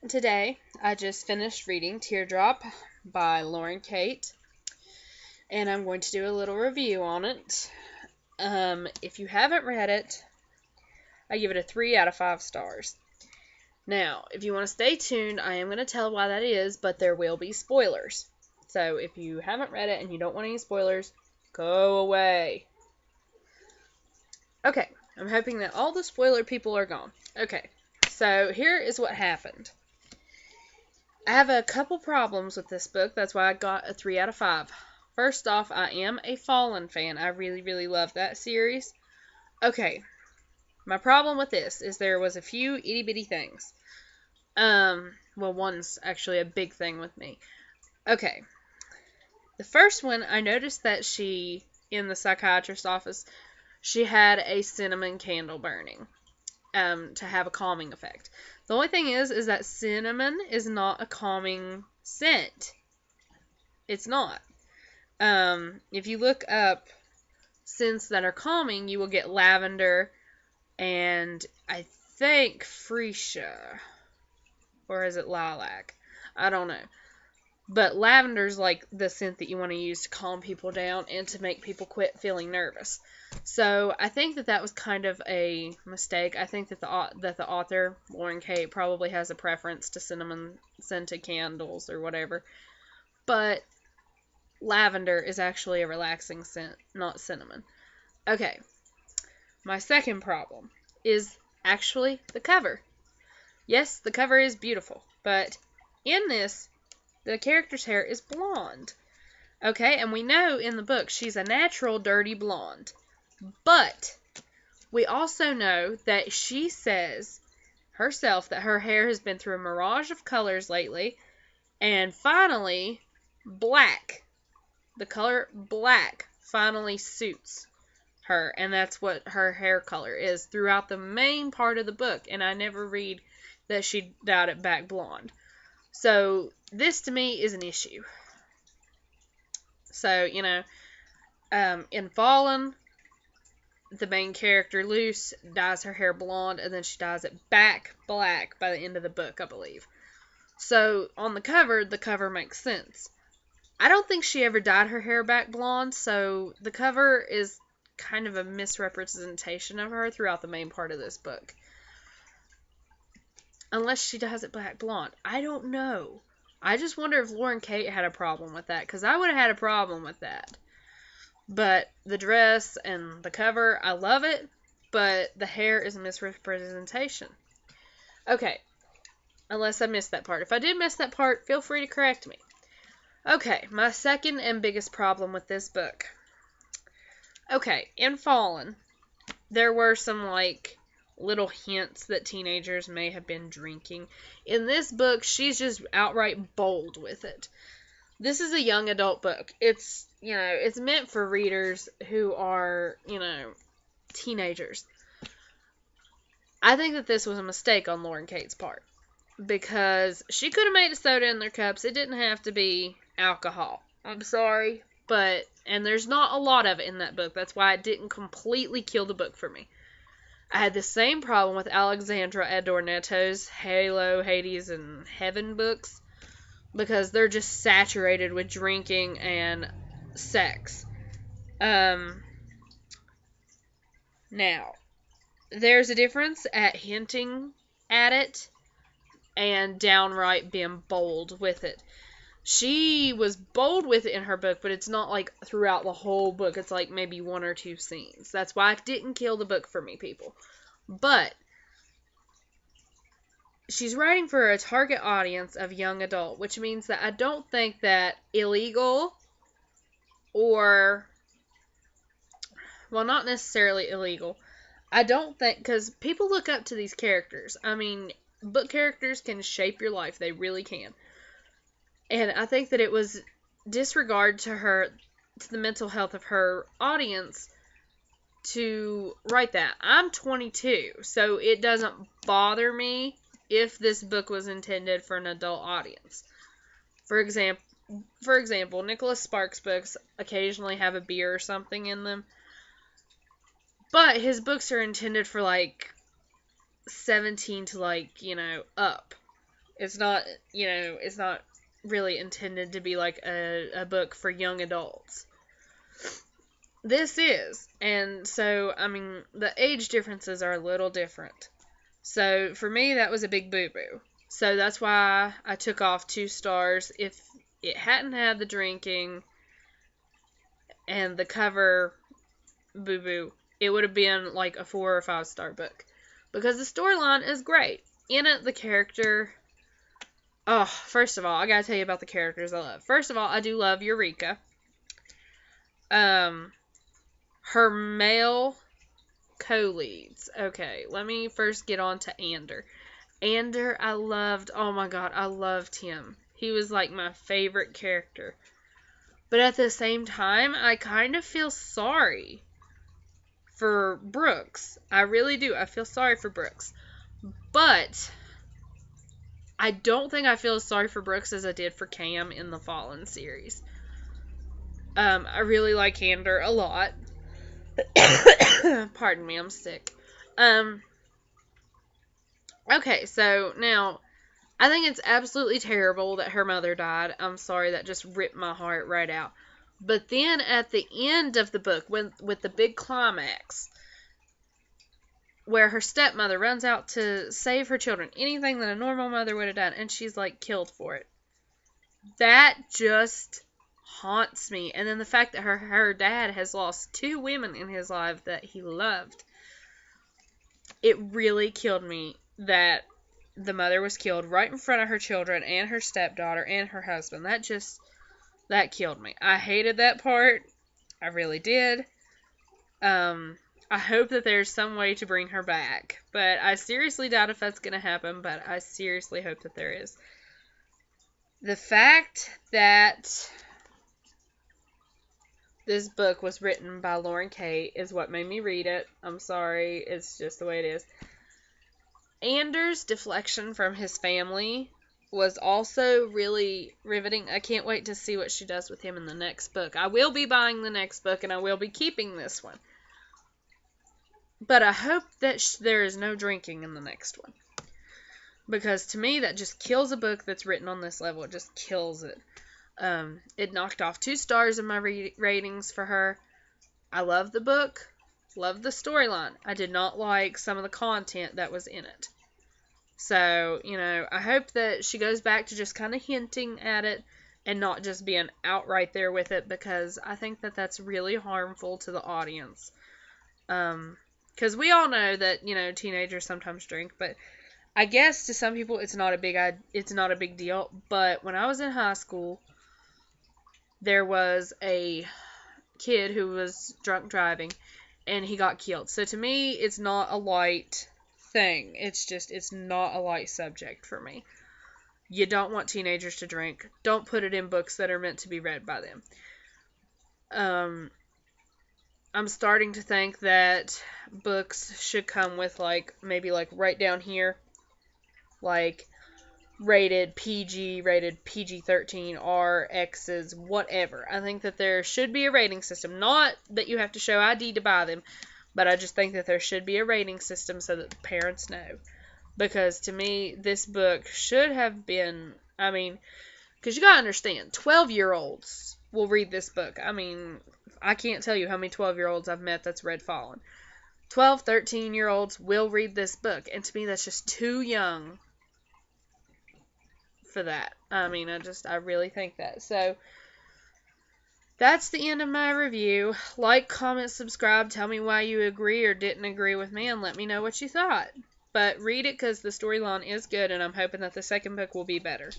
Today, I just finished reading Teardrop by Lauren Kate, and I'm going to do a little review on it. If you haven't read it, I give it a 3 out of 5 stars. Now, if you want to stay tuned, I am going to tell why that is, but there will be spoilers. So if you haven't read it and you don't want any spoilers, go away. Okay, I'm hoping that all the spoiler people are gone. Okay, so here is what happened. I have a couple problems with this book. That's why I got a 3 out of 5. First off, I am a Fallen fan. I really, really love that series. Okay, my problem with this is there was a few itty bitty things. Well, one's actually a big thing with me. Okay, the first one, I noticed that she, in the psychiatrist's office, she had a cinnamon candle burning. To have a calming effect. The only thing is that cinnamon is not a calming scent. It's not. If you look up scents that are calming, you will get lavender and I think freesia. Or is it lilac? I don't know. But lavender's like the scent that you want to use to calm people down and to make people quit feeling nervous. So I think that was kind of a mistake. I think that the author, Lauren Kate, probably has a preference to cinnamon scented candles or whatever. But lavender is actually a relaxing scent, not cinnamon. Okay, my second problem is actually the cover. Yes, the cover is beautiful, but in this, the character's hair is blonde. Okay, and we know in the book she's a natural dirty blonde. But we also know that she says herself that her hair has been through a mirage of colors lately, and finally, black. The color black finally suits her, and that's what her hair color is throughout the main part of the book, and I never read that she dyed it back blonde. So, this to me is an issue. So, in Fallen, the main character, Luce, dyes her hair blonde, and then she dyes it back black by the end of the book, I believe. So, on the cover makes sense. I don't think she ever dyed her hair back blonde, so the cover is kind of a misrepresentation of her throughout the main part of this book. Unless she dyes it black blonde. I don't know. I just wonder if Lauren Kate had a problem with that, because I would have had a problem with that. But the dress and the cover, I love it, but the hair is a misrepresentation. Okay, unless I missed that part. If I did miss that part, feel free to correct me. Okay, my second and biggest problem with this book. Okay, in Fallen, there were some, little hints that teenagers may have been drinking. In this book, she's just outright bold with it. This is a young adult book. It's meant for readers who are, teenagers. I think that this was a mistake on Lauren Kate's part. Because she could have made a soda in their cups. It didn't have to be alcohol. I'm sorry. And there's not a lot of it in that book. That's why it didn't completely kill the book for me. I had the same problem with Alexandra Adornetto's Halo, Hades, and Heaven books. Because they're just saturated with drinking and sex. Now, there's a difference at hinting at it and downright being bold with it. She was bold with it in her book, but it's not like throughout the whole book. It's like maybe 1 or 2 scenes. That's why it didn't kill the book for me, people. But she's writing for a target audience of young adult, which means that I don't think that illegal or, well, not necessarily illegal. I don't think, because people look up to these characters. I mean, book characters can shape your life. They really can. And I think that it was disregard to the mental health of her audience to write that. I'm 22, so it doesn't bother me if this book was intended for an adult audience. For example, Nicholas Sparks' books occasionally have a beer or something in them. But his books are intended for 17 to up. It's not, it's not really intended to be like a book for young adults. This is. And so, I mean, the age differences are a little different. So, for me, that was a big boo-boo. So, that's why I took off 2 stars. If it hadn't had the drinking and the cover boo-boo, it would have been like a 4 or 5 star book. Because the storyline is great. In it, the character... Oh, first of all, I gotta tell you about the characters I love. First of all, I do love Eureka. Her male co-leads. Okay, let me first get on to Ander. Ander, I loved. Oh my god, I loved him. He was like my favorite character. But at the same time, I kind of feel sorry for Brooks. I really do. I feel sorry for Brooks. But I don't think I feel as sorry for Brooks as I did for Cam in the Fallen series. I really like Ander a lot. Pardon me, I'm sick. Okay, so now, I think it's absolutely terrible that her mother died. I'm sorry, that just ripped my heart right out. But then at the end of the book, with the big climax, where her stepmother runs out to save her children, anything that a normal mother would have done, and she's like killed for it. That just haunts me. And then the fact that her dad has lost 2 women in his life that he loved. It really killed me that the mother was killed right in front of her children and her stepdaughter and her husband. That killed me. I hated that part. I really did. I hope that there's some way to bring her back. But I seriously doubt if that's going to happen, but I seriously hope that there is. The fact that this book was written by Lauren Kate is what made me read it. I'm sorry, it's just the way it is. Ander's deflection from his family was also really riveting. I can't wait to see what she does with him in the next book. I will be buying the next book, and I will be keeping this one. But I hope that there is no drinking in the next one. Because to me, that just kills a book that's written on this level. It just kills it. It knocked off 2 stars in my ratings for her. I love the book. Love the storyline. I did not like some of the content that was in it. So, I hope that she goes back to just kind of hinting at it and not just being outright there with it, because I think that that's really harmful to the audience. Because we all know that, teenagers sometimes drink, but I guess to some people it's not a big deal. But when I was in high school, there was a kid who was drunk driving, and he got killed. So to me, it's not a light thing. It's not a light subject for me. You don't want teenagers to drink. Don't put it in books that are meant to be read by them. I'm starting to think that books should come with, maybe right down here, rated PG, rated PG-13, R, X's, whatever. I think that there should be a rating system. Not that you have to show ID to buy them, but I just think that there should be a rating system so that the parents know. Because to me, this book should have been, because you gotta understand, 12-year-olds will read this book. I can't tell you how many 12-year-olds I've met that's read Fallen. 12, 13-year-olds will read this book, and to me that's just too young for that. I really think that. So, that's the end of my review. Like, comment, subscribe, tell me why you agree or didn't agree with me, and let me know what you thought. But read it because the storyline is good, and I'm hoping that the second book will be better.